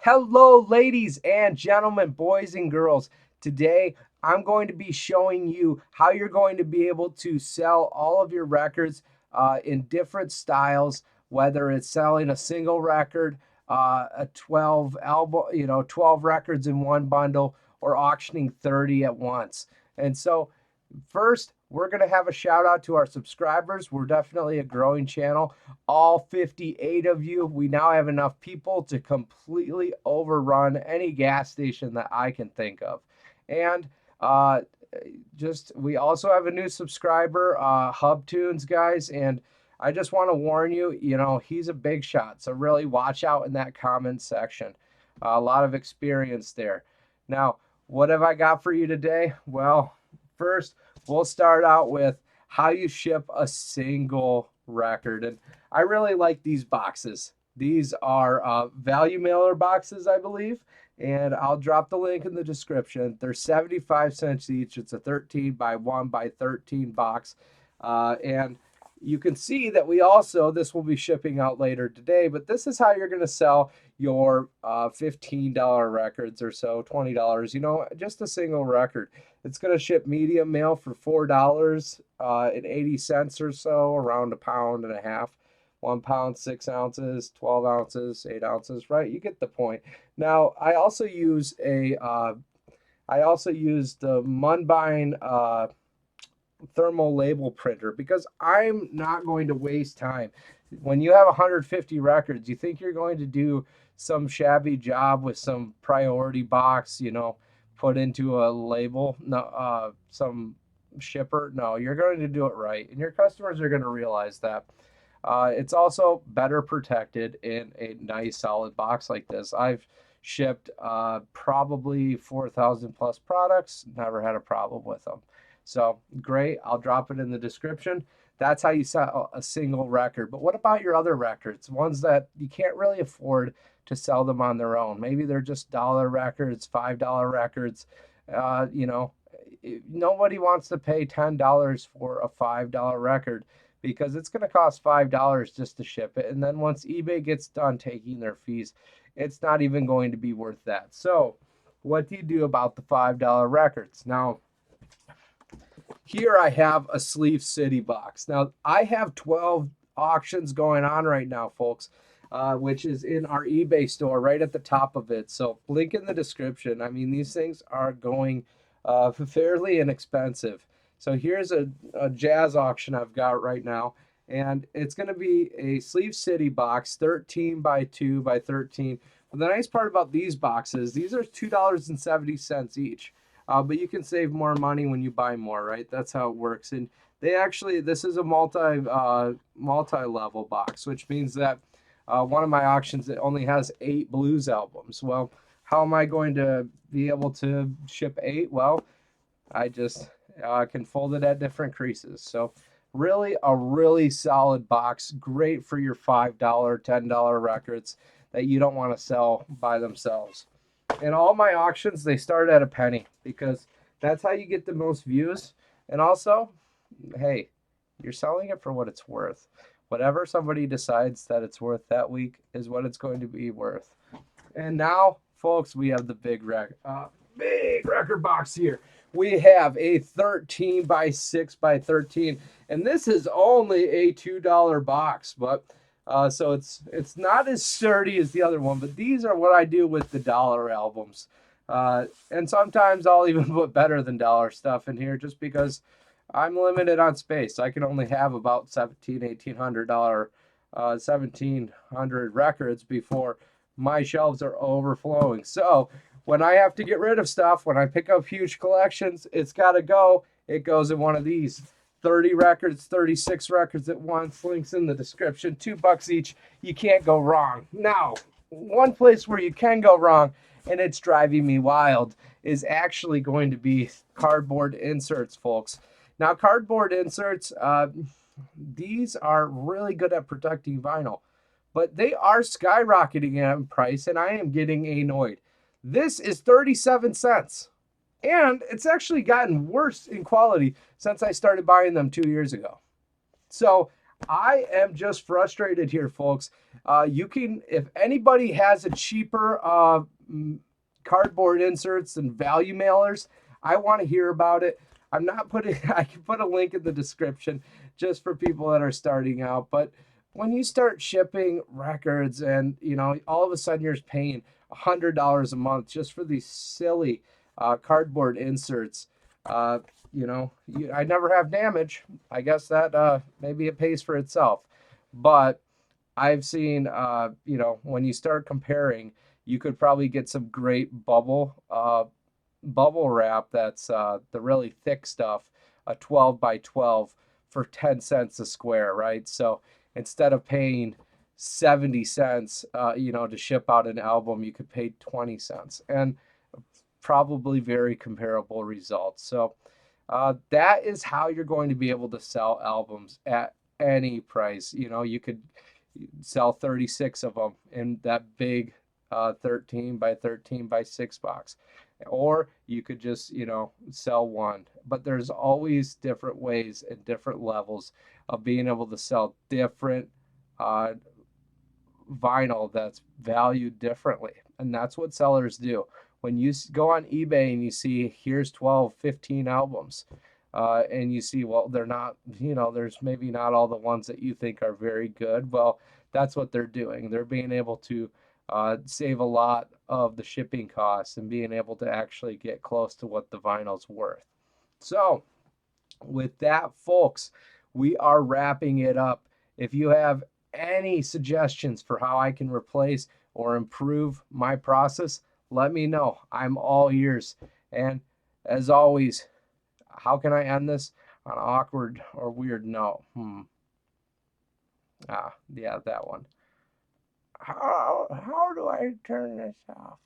Hello, ladies and gentlemen, boys and girls. Today, I'm going to be showing you how you're going to be able to sell all of your records in different styles, whether it's selling a single record, a 12 album, 12 records in one bundle, or auctioning 30 at once. And so, first, we're going to have a shout out to our subscribers. We're definitely a growing channel. All 58 of you, we now have enough people to completely overrun any gas station that I can think of. And uh, we also have a new subscriber, Hub Tunes, guys. And I just want to warn you, he's a big shot. So really watch out in that comment section. A lot of experience there. Now, what have I got for you today? Well, first, we'll start out with how you ship a single record. And I really like these boxes. These are value mailer boxes, I believe. And I'll drop the link in the description. They're 75 cents each. It's a 13 by 1 by 13 box. And you can see that this will be shipping out later today, but this is how you're going to sell your $15 records or so, $20, just a single record. It's going to ship medium mail for $4.80 or so, around a pound and a half. 1 pound, 6 ounces, 12 ounces, 8 ounces, right? You get the point. Now, I also use the Munbine thermal label printer because I'm not going to waste time. When you have 150 records, you think you're going to do some shabby job with some priority box, put into a label, no, some shipper. No, you're going to do it right, and your customers are going to realize that. It's also better protected in a nice solid box like this. I've shipped probably 4,000 plus products, never had a problem with them. So great, I'll drop it in the description. That's how you sell a single record. But what about your other records? Ones that you can't really afford to sell them on their own. Maybe they're just dollar records, $5 records. Nobody wants to pay $10 for a $5 record because it's going to cost $5 just to ship it. And then once eBay gets done taking their fees, it's not even going to be worth that. So what do you do about the $5 records? Now, here I have a Sleevecity box. Now, I have 12 auctions going on right now, folks, which is in our eBay store right at the top of it. So link in the description. I mean, these things are going fairly inexpensive. So here's a jazz auction I've got right now. And it's going to be a Sleevecity box, 13 by 2 by 13. But the nice part about these boxes, these are $2.70 each. But you can save more money when you buy more, right? That's how it works. And this is a multi-level box, which means that one of my auctions, it only has 8 blues albums. Well, how am I going to be able to ship 8? Well, I just can fold it at different creases. So really a really solid box, great for your $5, $10 records that you don't want to sell by themselves. And all my auctions, they start at a penny because that's how you get the most views. And also, hey, you're selling it for what it's worth. Whatever somebody decides that it's worth that week is what it's going to be worth. And now, folks, we have the big record box here. We have a 13 by 6 by 13, and this is only a $2 box, but so it's not as sturdy as the other one, but these are what I do with the dollar albums. And sometimes I'll even put better than dollar stuff in here just because I'm limited on space. I can only have about $1,700 records before my shelves are overflowing. So when I have to get rid of stuff, when I pick up huge collections, it's got to go. It goes in one of these. 30 records, 36 records at once. Links in the description. $2 each. You can't go wrong. Now, one place where you can go wrong, and it's driving me wild, is actually going to be cardboard inserts, folks. Now, cardboard inserts, these are really good at protecting vinyl, but they are skyrocketing in price, and I am getting annoyed. This is 37 cents. And it's actually gotten worse in quality since I started buying them 2 years ago. So I am just frustrated here, folks. You can, if anybody has a cheaper cardboard inserts and value mailers, I want to hear about it. I'm not putting, I can put a link in the description just for people that are starting out. But when you start shipping records and, all of a sudden you're paying $100 a month just for these silly cardboard inserts, uh, I never have damage. I guess that maybe it pays for itself. But I've seen, when you start comparing, you could probably get some great bubble wrap that's the really thick stuff, a 12 by 12 for 10 cents a square, right? So instead of paying 70 cents, to ship out an album, you could pay 20 cents and probably very comparable results. So that is how you're going to be able to sell albums at any price. You could sell 36 of them in that big 13 by 13 by 6 box, or you could just sell one. But there's always different ways and different levels of being able to sell different uh, vinyl that's valued differently, and that's what sellers do. When you go on eBay and you see here's 12, 15 albums, and you see, well, they're not, there's maybe not all the ones that you think are very good. Well, that's what they're doing. They're being able to save a lot of the shipping costs and being able to actually get close to what the vinyl's worth. So with that, folks, we are wrapping it up. If you have any suggestions for how I can replace or improve my process, let me know. I'm all ears. And as always, how can I end this on an awkward or weird note? Yeah, that one. How do I turn this off?